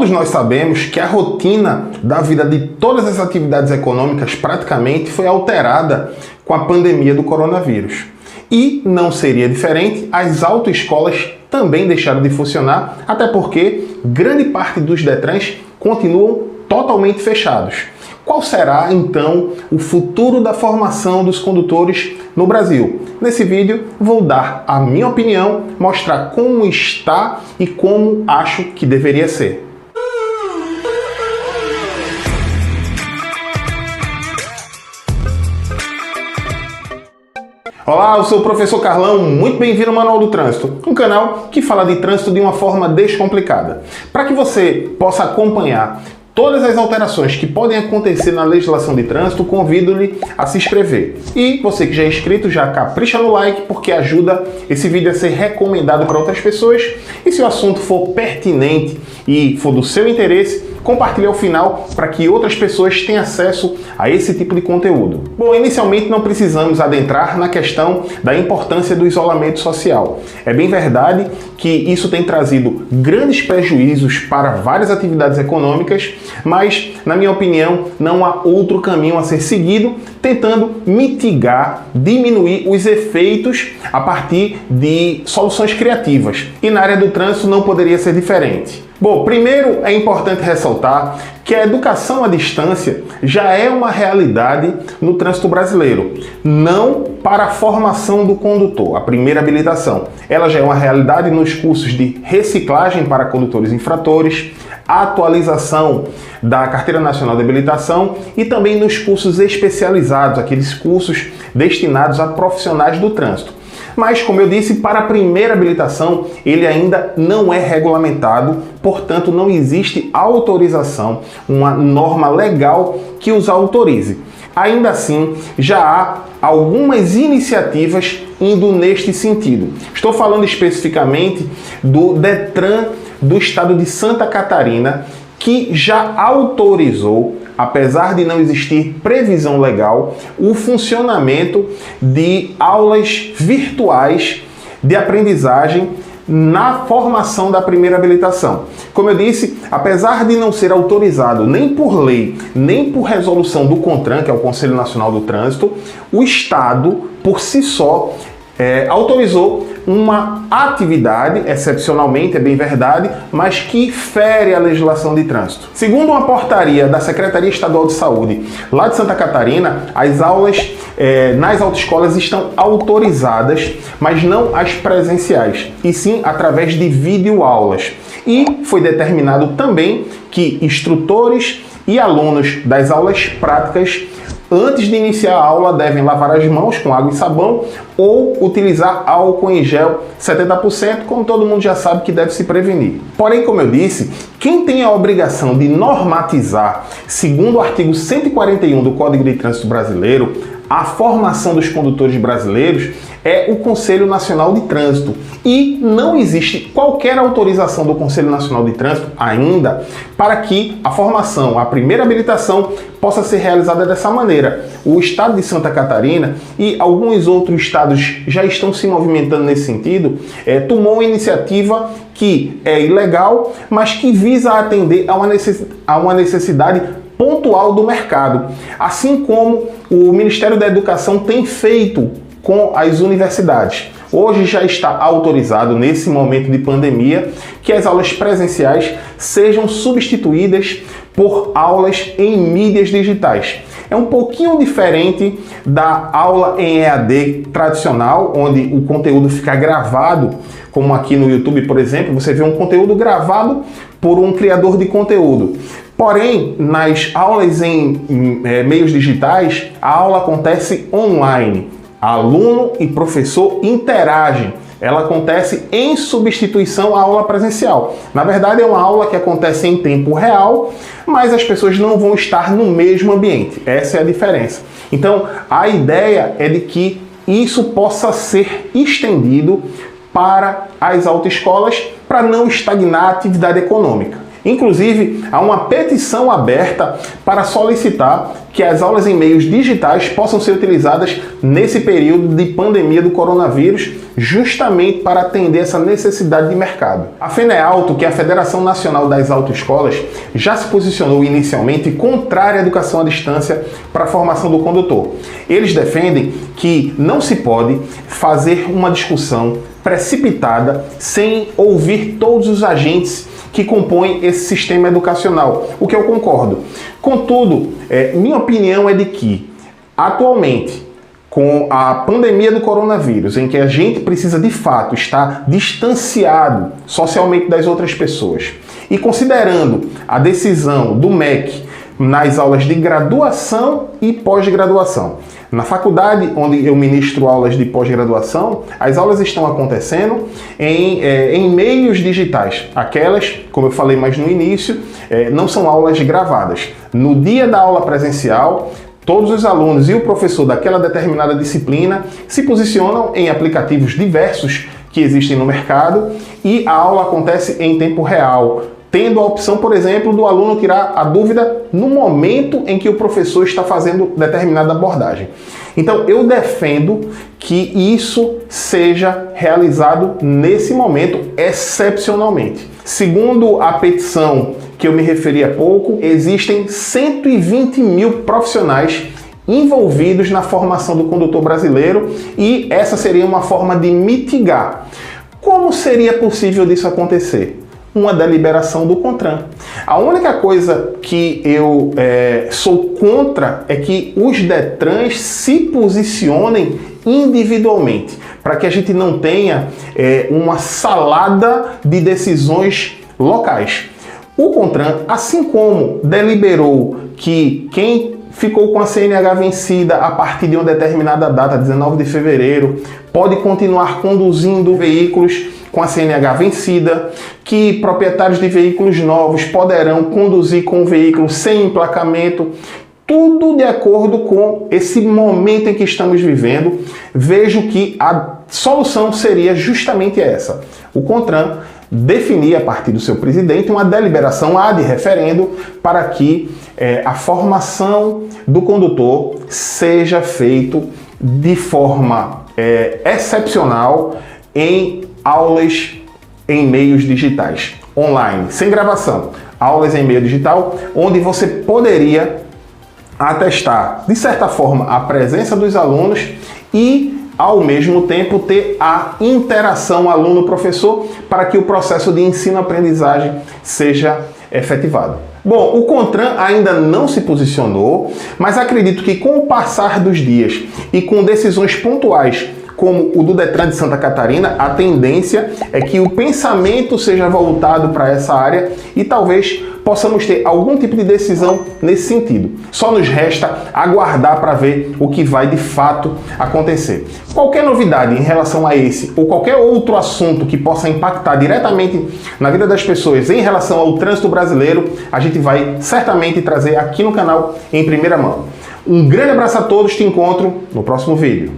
Todos nós sabemos que a rotina da vida de todas as atividades econômicas praticamente foi alterada com a pandemia do coronavírus. E não seria diferente, as autoescolas também deixaram de funcionar, até porque grande parte dos Detrans continuam totalmente fechados. Qual será, então, o futuro da formação dos condutores no Brasil? Nesse vídeo, vou dar a minha opinião, mostrar como está e como acho que deveria ser. Olá, eu sou o professor Carlão, muito bem-vindo ao Manual do Trânsito, um canal que fala de trânsito de uma forma descomplicada. Para que você possa acompanhar todas as alterações que podem acontecer na legislação de trânsito, convido-lhe a se inscrever. E você que já é inscrito, já capricha no like, porque ajuda esse vídeo a ser recomendado para outras pessoas. E se o assunto for pertinente e for do seu interesse, compartilhe ao final para que outras pessoas tenham acesso a esse tipo de conteúdo. Bom, inicialmente não precisamos adentrar na questão da importância do isolamento social. É bem verdade que isso tem trazido grandes prejuízos para várias atividades econômicas, mas, na minha opinião, não há outro caminho a ser seguido, tentando mitigar, diminuir os efeitos a partir de soluções criativas. E na área do trânsito não poderia ser diferente. Bom, primeiro é importante ressaltar que a educação à distância já é uma realidade no trânsito brasileiro, não para a formação do condutor, a primeira habilitação. Ela já é uma realidade nos cursos de reciclagem para condutores infratores, atualização da Carteira Nacional de Habilitação e também nos cursos especializados, aqueles cursos destinados a profissionais do trânsito. Mas, como eu disse, para a primeira habilitação, ele ainda não é regulamentado, portanto, não existe autorização, uma norma legal que os autorize. Ainda assim, já há algumas iniciativas indo neste sentido. Estou falando especificamente do Detran do estado de Santa Catarina, que já autorizou, apesar de não existir previsão legal, o funcionamento de aulas virtuais de aprendizagem na formação da primeira habilitação. Como eu disse, apesar de não ser autorizado nem por lei, nem por resolução do CONTRAN, que é o Conselho Nacional do Trânsito, o Estado, por si só, autorizou uma atividade, excepcionalmente, é bem verdade, mas que fere a legislação de trânsito. Segundo uma portaria da Secretaria Estadual de Saúde, lá de Santa Catarina, as aulas nas autoescolas estão autorizadas, mas não as presenciais, e sim através de videoaulas. E foi determinado também que instrutores e alunos das aulas práticas, antes de iniciar a aula, devem lavar as mãos com água e sabão ou utilizar álcool em gel 70%, como todo mundo já sabe que deve se prevenir. Porém, como eu disse, quem tem a obrigação de normatizar, segundo o artigo 141 do Código de Trânsito Brasileiro, a formação dos condutores brasileiros é o Conselho Nacional de Trânsito. E não existe qualquer autorização do Conselho Nacional de Trânsito ainda para que a formação, a primeira habilitação, possa ser realizada dessa maneira. O estado de Santa Catarina e alguns outros estados já estão se movimentando nesse sentido, tomou uma iniciativa que é ilegal, mas que visa atender a uma necessidade pontual do mercado, assim como o Ministério da Educação tem feito com as universidades. Hoje já está autorizado, nesse momento de pandemia, que as aulas presenciais sejam substituídas por aulas em mídias digitais. É um pouquinho diferente da aula em EAD tradicional, onde o conteúdo fica gravado, como aqui no YouTube, por exemplo, você vê um conteúdo gravado por um criador de conteúdo. Porém, nas aulas em meios digitais, a aula acontece online. Aluno e professor interagem. Ela acontece em substituição à aula presencial. Na verdade, é uma aula que acontece em tempo real, mas as pessoas não vão estar no mesmo ambiente. Essa é a diferença. Então, a ideia é de que isso possa ser estendido para as autoescolas para não estagnar a atividade econômica. Inclusive, há uma petição aberta para solicitar que as aulas em meios digitais possam ser utilizadas nesse período de pandemia do coronavírus, justamente para atender essa necessidade de mercado. A FENEALTO, que é a Federação Nacional das Autoescolas, já se posicionou inicialmente contrária à educação à distância para a formação do condutor. Eles defendem que não se pode fazer uma discussão precipitada sem ouvir todos os agentes que compõem esse sistema educacional, o que eu concordo. Contudo, minha opinião é de que, atualmente, com a pandemia do coronavírus, em que a gente precisa de fato estar distanciado socialmente das outras pessoas, e considerando a decisão do MEC nas aulas de graduação e pós-graduação. Na faculdade, onde eu ministro aulas de pós-graduação, as aulas estão acontecendo em meios digitais. Aquelas, como eu falei mais no início, não são aulas gravadas. No dia da aula presencial, todos os alunos e o professor daquela determinada disciplina se posicionam em aplicativos diversos que existem no mercado e a aula acontece em tempo real, tendo a opção, por exemplo, do aluno tirar a dúvida no momento em que o professor está fazendo determinada abordagem. Então, eu defendo que isso seja realizado nesse momento, excepcionalmente. Segundo a petição que eu me referi há pouco, existem 120 mil profissionais envolvidos na formação do condutor brasileiro e essa seria uma forma de mitigar. Como seria possível disso acontecer? Uma deliberação do CONTRAN. A única coisa que eu sou contra é que os DETRANs se posicionem individualmente, para que a gente não tenha uma salada de decisões locais. O CONTRAN, assim como deliberou que quem ficou com a CNH vencida a partir de uma determinada data, 19 de fevereiro, pode continuar conduzindo veículos com a CNH vencida, que proprietários de veículos novos poderão conduzir com o veículo sem emplacamento, tudo de acordo com esse momento em que estamos vivendo. Vejo que a solução seria justamente essa. O CONTRAN definir a partir do seu presidente uma deliberação ad referendo para que a formação do condutor seja feita de forma excepcional em aulas em meios digitais, online, sem gravação. Aulas em meio digital, onde você poderia atestar, de certa forma, a presença dos alunos e, ao mesmo tempo, ter a interação aluno-professor para que o processo de ensino-aprendizagem seja efetivado. Bom, o CONTRAN ainda não se posicionou, mas acredito que com o passar dos dias e com decisões pontuais como o do DETRAN de Santa Catarina, a tendência é que o pensamento seja voltado para essa área e talvez possamos ter algum tipo de decisão nesse sentido. Só nos resta aguardar para ver o que vai de fato acontecer. Qualquer novidade em relação a esse ou qualquer outro assunto que possa impactar diretamente na vida das pessoas em relação ao trânsito brasileiro, a gente vai certamente trazer aqui no canal em primeira mão. Um grande abraço a todos, te encontro no próximo vídeo.